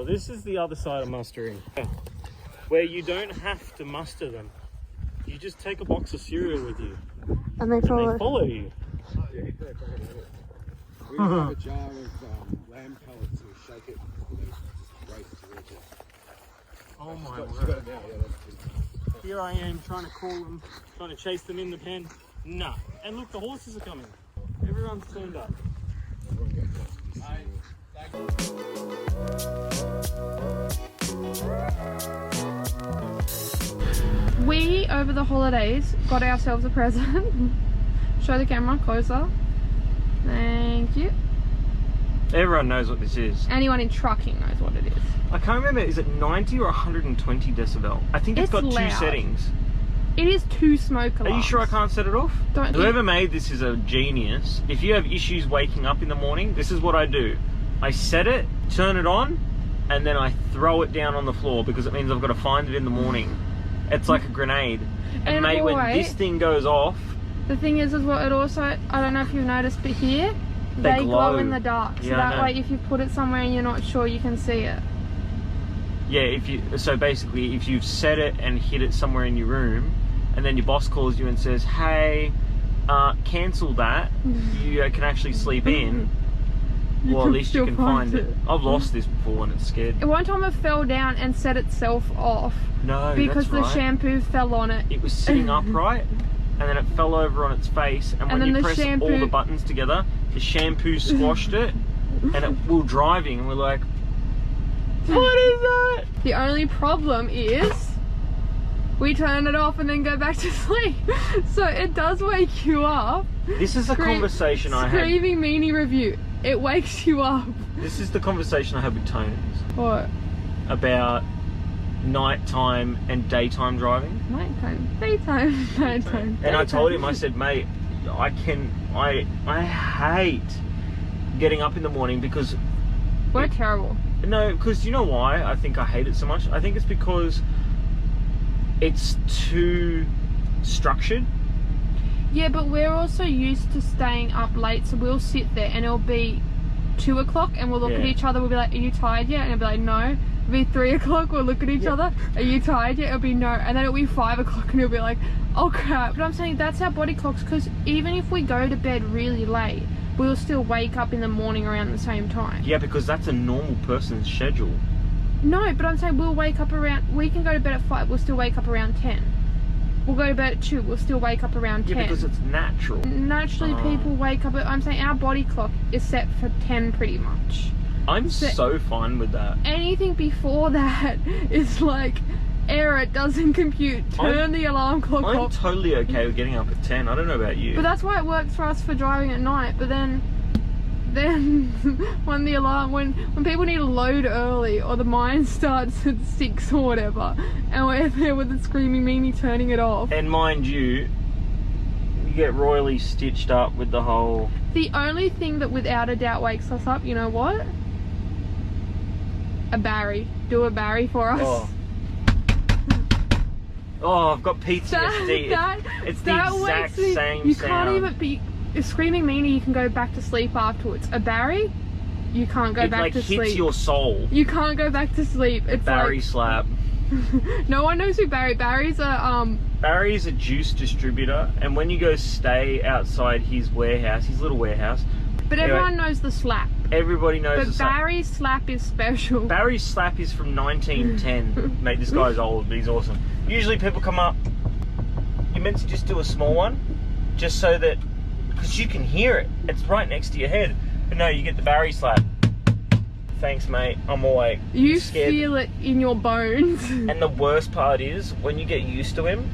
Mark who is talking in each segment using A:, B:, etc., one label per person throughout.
A: this is the other side of mustering, where you don't have to muster them. You just take a box of cereal with you.
B: And they follow
A: you.
C: We have a jar of lamb pellets and we shake it and then race towards it.
A: Oh my word. Here I am trying to call them, trying to chase them in the pen. Nah. And look, the horses are coming. Everyone's turned up.
C: Everyone goes back to the cereal.
B: We, over the holidays, got ourselves a present. Show the camera closer. Thank you.
A: Everyone knows what this is.
B: Anyone in trucking knows what it is.
A: I can't remember, is it 90 or 120 decibel? I think it's got
B: loud.
A: 2 settings.
B: It is 2 smoke alarms.
A: Are you sure I can't set it off?
B: Don't
A: Whoever made this is a genius. If you have issues waking up in the morning, this is what I do. I set it, turn it on, and then I throw it down on the floor because it means I've got to find it in the morning. It's like a grenade. And mate, when this thing goes off...
B: The thing is what it also, I don't know if you've noticed, but here, they glow in the dark. So that way, if you put it somewhere and you're not sure, you can see it.
A: Yeah, so basically, if you've set it and hit it somewhere in your room, and then your boss calls you and says, hey, cancel that, you can actually sleep in. Well, at least you can find it. I've lost this before when it's scared.
B: One time it fell down and set itself off.
A: No,
B: because
A: that's right.
B: the shampoo fell on it.
A: It was sitting upright, and then it fell over on its face, and when you press all the buttons together, the shampoo squashed it, and we were driving, and we're like, what is that?
B: The only problem is, we turn it off and then go back to sleep. So it does wake you up.
A: This is a conversation I had.
B: Screaming meanie review. It wakes you up.
A: This is the conversation I had with Tony.
B: What?
A: About nighttime and daytime driving.
B: Nighttime, daytime, nighttime.
A: And I told him, I said, mate, I hate getting up in the morning because...
B: We're terrible.
A: No, because you know why I think I hate it so much? I think it's because it's too structured.
B: Yeah, but we're also used to staying up late, so we'll sit there and it'll be 2 o'clock and we'll look at each other, we'll be like, are you tired yet? And it'll be like, no. It'll be 3 o'clock, we'll look at each other, are you tired yet? It'll be no. And then it'll be 5 o'clock and it'll be like, oh crap. But I'm saying that's our body clocks, because even if we go to bed really late, we'll still wake up in the morning around the same time. Yeah,
A: because that's a normal person's schedule.
B: No, but I'm saying we'll wake up around, we can go to bed at 5, we'll still wake up around 10. We'll go to bed at 2, we'll still wake up around 10.
A: Yeah, because it's natural.
B: Naturally, people wake up at, I'm saying our body clock is set for 10 pretty much.
A: I'm so fine with that.
B: Anything before that is like, error, it doesn't compute, turn the alarm clock off.
A: I'm totally okay with getting up at 10, I don't know about you.
B: But that's why it works for us for driving at night, but then when the alarm, when people need to load early, or the mine starts at 6 or whatever, and we're there with the screaming meanie turning it off.
A: And mind you, you get royally stitched up with the whole...
B: The only thing that without a doubt wakes us up, you know what? A Barry. Do a Barry for us.
A: Oh, I've got PTSD. It's the exact same sound.
B: You can't even be... A screaming meanie, you can go back to sleep afterwards. A Barry, you can't go back to sleep.
A: It hits your soul.
B: You can't go back to sleep. It's
A: Barry slap.
B: No one knows who Barry's a
A: Barry's a juice distributor, and when you go stay outside his warehouse, his little warehouse.
B: But everyone knows the slap.
A: Everybody knows the slap.
B: But Barry's slap is special.
A: Barry's slap is from 1910. Mate, this guy's old, but he's awesome. Usually people come up, you're meant to just do a small one, just so that, because you can hear it. It's right next to your head. But no, you get the Barry slap. Thanks, mate. I'm awake.
B: You feel it in your bones.
A: And the worst part is, when you get used to him,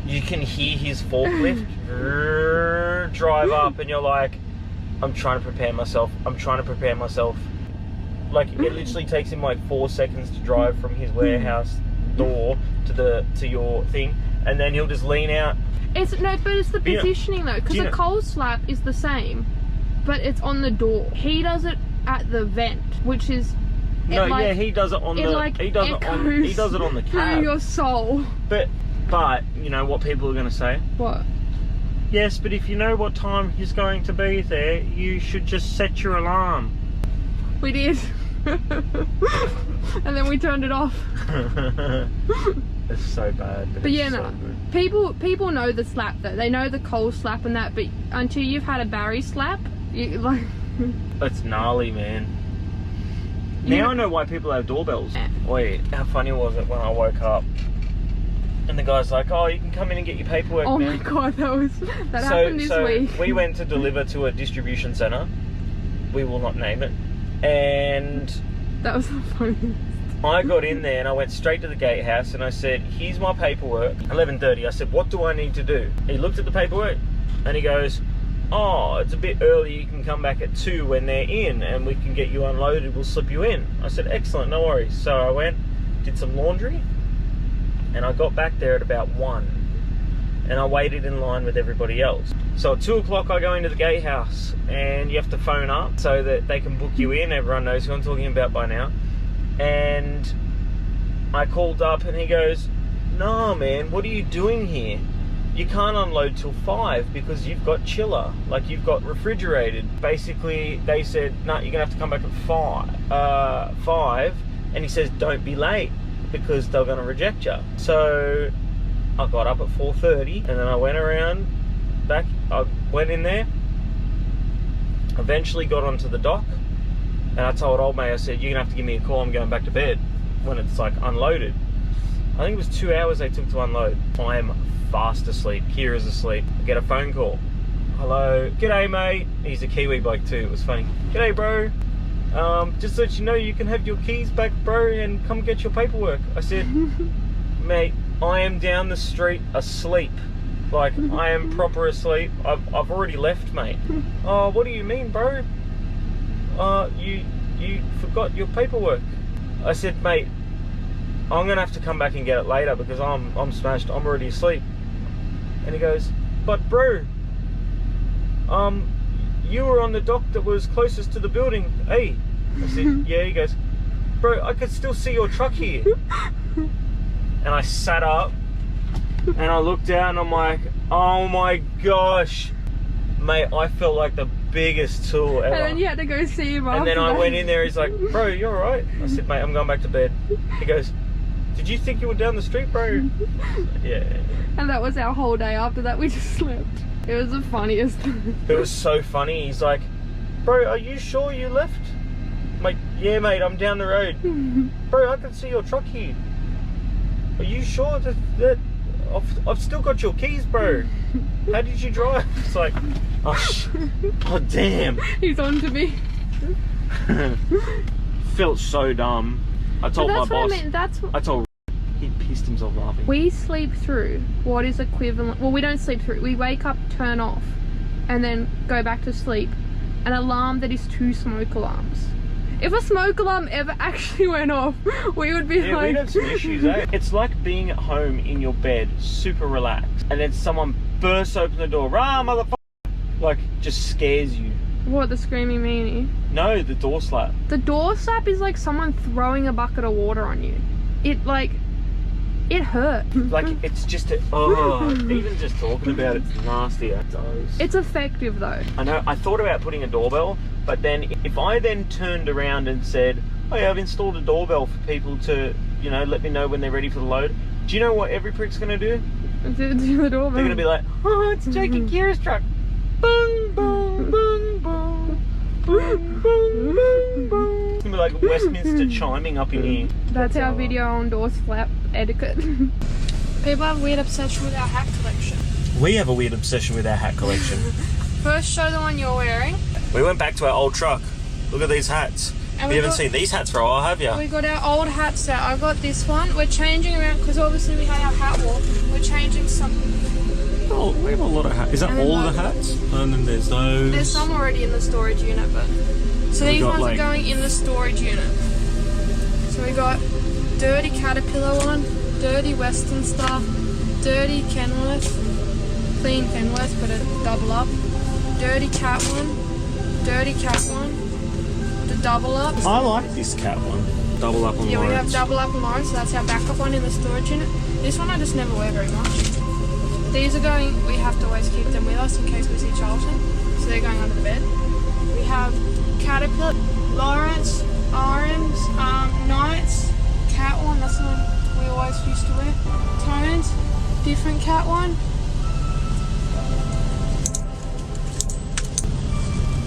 A: you can hear his forklift drive up, and you're like, I'm trying to prepare myself. I'm trying to prepare myself. Like, it literally takes him like 4 seconds to drive from his warehouse door to your thing, and then he'll just lean out.
B: But it's the positioning though, because a cold slap is the same, but it's on the door. He does it at the vent, which is he does it on the he does it on the cab. Through your soul.
A: But you know what people are going to say?
B: What?
A: Yes, but if you know what time he's going to be there, you should just set your alarm.
B: We did. And then we turned it off.
A: It's so bad.
B: But yeah,
A: so
B: no.
A: good.
B: People know the slap though. They know the coal slap and that, but until you've had a Barry slap, you like.
A: It's gnarly, man. Now I know why people have doorbells. Wait, how funny was it when I woke up and the guy's like, "Oh, you can come in and get your paperwork."
B: Oh
A: man.
B: my god, that happened this week.
A: We went to deliver to a distribution centre. We will not name it, and
B: that was the funniest.
A: I got in there and I went straight to the gatehouse and I said, "Here's my paperwork." 11:30. I said, "What do I need to do?" He looked at the paperwork and he goes, "Oh, it's a bit early. You can come back at 2 when they're in and we can get you unloaded. We'll slip you in." I said, "Excellent, no worries." So I went, did some laundry, and I got back there at about 1 and I waited in line with everybody else. So at 2 o'clock I go into the gatehouse and you have to phone up so that they can book you in. Everyone knows who I'm talking about by now. And I called up and he goes, "No man, what are you doing here? You can't unload till 5 because you've got chiller, like you've got refrigerated." Basically they said, "No, you're gonna have to come back at 5 and he says, "Don't be late because they're gonna reject you." So I got up at 4:30 and then I went around back. I went in there, eventually got onto the dock, and I told old mate, I said, "You're gonna have to give me a call, I'm going back to bed," when it's like unloaded. I think it was 2 hours they took to unload. I am fast asleep. Kira's asleep. I get a phone call. "Hello, g'day mate." He's a Kiwi bloke too, it was funny. "G'day bro, just to let you know you can have your keys back bro and come get your paperwork." I said, "Mate, I am down the street asleep. Like, I am proper asleep. I've already left, mate." "Oh, what do you mean, bro?" You forgot your paperwork." I said, "Mate, I'm gonna have to come back and get it later because I'm smashed. I'm already asleep." And he goes, "But bro, you were on the dock that was closest to the building, eh?" I said, "Yeah." He goes, "Bro, I could still see your truck here." And I sat up and I looked out and I'm like, "Oh my gosh, mate, I felt like the biggest tool ever."
B: And then you had to go see him after
A: And then I
B: that.
A: went in there, he's like, "Bro, you alright?" I said, "Mate, I'm going back to bed." He goes, "Did you think you were down the street, bro?" Yeah.
B: And that was our whole day. After that we just slept. It was the funniest.
A: It was so funny. He's like, "Bro, are you sure you left?" I'm like, "Yeah mate, I'm down the road." "Bro, I can see your truck here. Are you sure that I've still got your keys, bro? How did you drive?" It's like, oh damn.
B: He's on to me.
A: Felt so dumb. I told my boss. I told. He pissed himself laughing.
B: We sleep through what is equivalent. Well, we don't sleep through. We wake up, turn off, and then go back to sleep. An alarm that is 2 smoke alarms. If a smoke alarm ever actually went off, we would be like...
A: we'd have some issues, eh? It's like being at home in your bed, super relaxed, and then someone bursts open the door, "Rah, motherfucker!" Like, just scares you.
B: What, the screaming meanie?
A: No, the door slap.
B: The door slap is like someone throwing a bucket of water on you. It hurt.
A: Like, it's just even just talking about it's nasty. It does.
B: It's effective though.
A: I know. I thought about putting a doorbell, but then if I then turned around and said, "Oh yeah, I've installed a doorbell for people to, you know, let me know when they're ready for the load," do you know what every prick's gonna do?
B: Do the doorbell.
A: They're gonna be like, "Oh, it's Jake and Kira's truck." Boom, boom, boom, boom. Boom, boom, boom, boom. It's gonna be like Westminster chiming up in here.
B: That's our video on door slap etiquette. People have a weird obsession with our hat collection.
A: We have a weird obsession with our hat collection.
B: First, show the one you're wearing.
A: We went back to our old truck. Look at these hats.
B: And
A: you haven't seen these hats for a while, have you?
B: We got our old hats out. I got this one. We're changing around because obviously we had our hat walk. We're changing some.
A: Oh, we have a lot of hats. Is that all the hats? And then there's those.
B: There's some already in the storage unit, but so these ones are going in the storage unit. So we got dirty Caterpillar one, dirty Western Star, dirty Kenworth, clean Kenworth but a double up, dirty Cat one, dirty Cat one, the double up.
A: I like this Cat one. Double up on
B: Yeah,
A: Lawrence.
B: we have double up on Lawrence, so that's our backup one in the storage unit. This one I just never wear very much. These are going, we have to always keep them with us in case we see Charlton, so they're going under the bed. We have Caterpillar, Lawrence, RMs, Knights, Cat one, that's the one we always used to wear. Tones, different Cat one.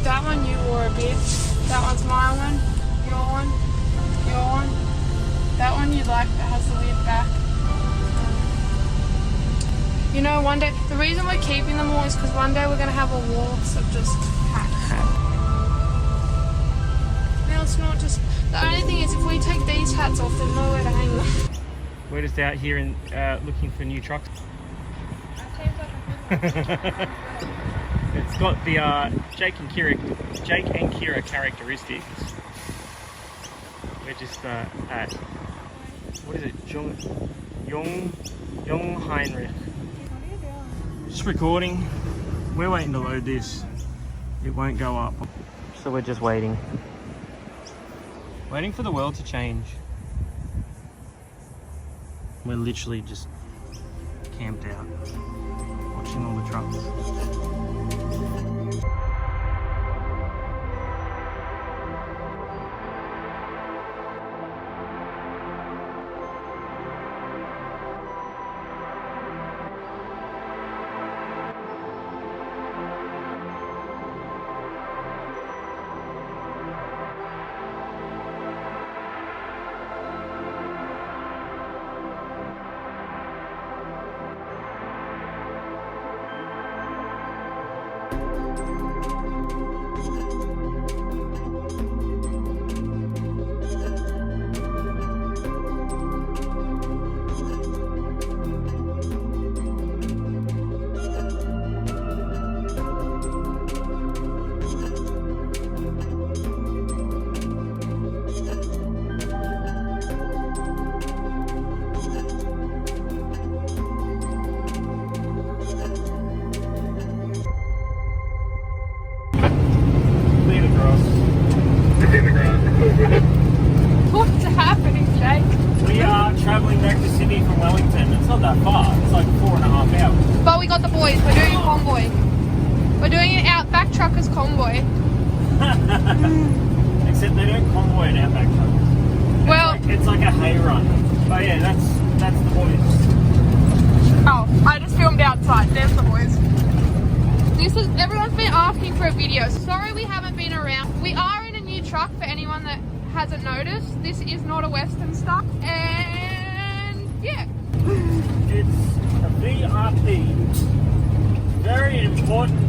B: That one you wore a bit. That one's my one, your one, your one. That one you like that has the lid back. You know, one day, the reason we're keeping them all is because one day we're going to have a waltz of just hats. Now it's not just, the only thing is if we take these hats off, there's nowhere to hang them.
A: We're just out here and looking for new trucks. It's got the Jake and Kira characteristics. We're just at, what is it, Jung Heinrich. Just recording. We're waiting to load this. It won't go up. So we're just waiting. Waiting for the world to change. We're literally just camped out, watching all the trucks.
B: What's happening, Jake?
A: We are travelling back to Sydney from Wellington. It's not that far. It's like 4.5 hours.
B: But we got the boys. We're doing a convoy. We're doing an Outback Truckers convoy.
A: Except they don't convoy in Outback trucks.
B: Well,
A: It's like a hay run. But yeah, that's the boys.
B: oh, I just filmed outside. There's the boys. Everyone's been asking for a video. Sorry we haven't been around. We are in a new truck for anyone that hasn't noticed. This is not a Western Star. And yeah.
A: It's a VRP. Very important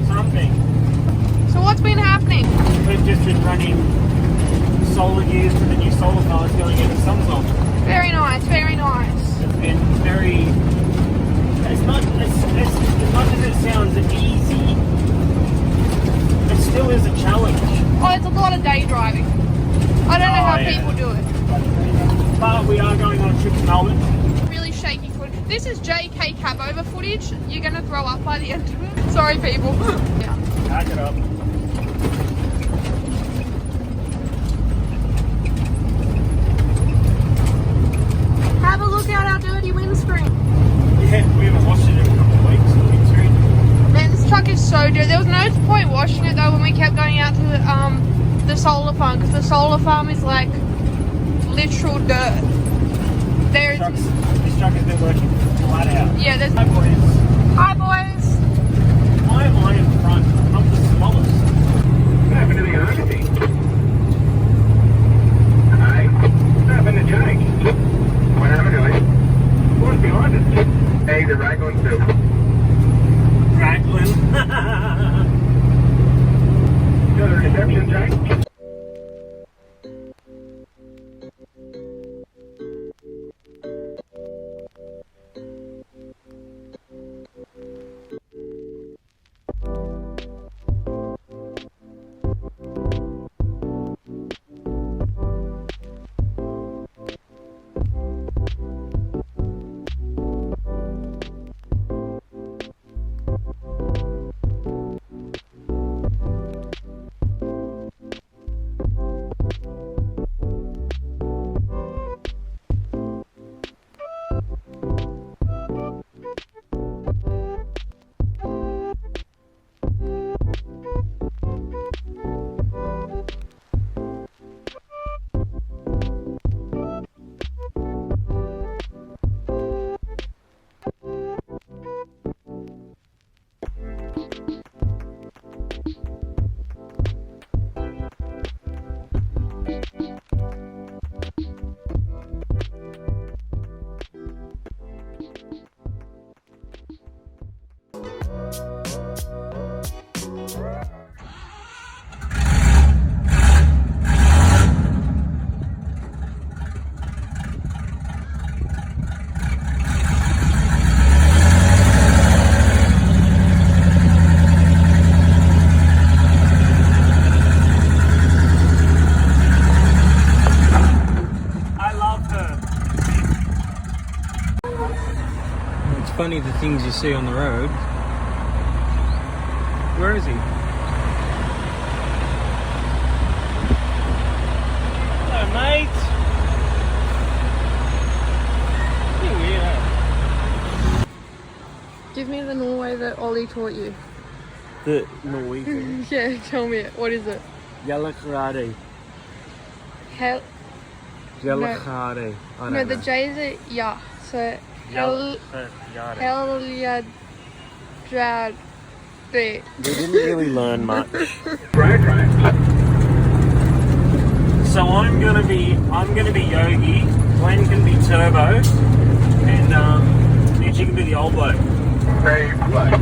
A: something.
B: So what's been happening?
A: We've just been running solar gears for the new solar cars going into Sunzog.
B: Very nice, very nice.
A: It's been very... As much as it sounds easy, it still is a challenge.
B: Oh, it's a lot of day driving. I don't know how people do it.
A: But we are going on a trip to Melbourne.
B: Really shaky footage. This is JK cab over footage. You're going to throw up by the end of it. Sorry, people. Yeah.
A: Pack it up.
B: Have a look at our dirty windscreen.
A: Yeah, we haven't washed it in a couple of weeks.
B: Man, this truck is so dirty. There was no point washing it though when we kept going out to the solar farm, because the solar farm is like literal dirt.
A: This truck has been working flat out.
B: Yeah, there's...
A: Hi boys.
B: Hi boys.
A: Why am I in front? I'm the smallest.
D: What happened to the honesty? Hi. What happened to Jake? What happened to him? Who's behind us? Hey, the Raglan too.
A: Raglan.
D: You got a reception, Jake?
E: funny the things you see on the road. Where is he?
A: Hello, mate. Pretty weird, eh?
B: Give me the Norway that Ollie taught you.
E: The Norwegian.
B: Yeah, tell me it. What is it?
E: Yellow karate.
B: Hell.
E: Yellow
B: No.
E: karate. I don't
B: No,
E: know.
B: the J's are yeah. So
A: Yada.
B: Hell
A: We didn't really learn much.
D: Right.
A: So I'm gonna be Yogi, Glenn can be Turbo, and Mitchie can be the old bloke.
D: Say what?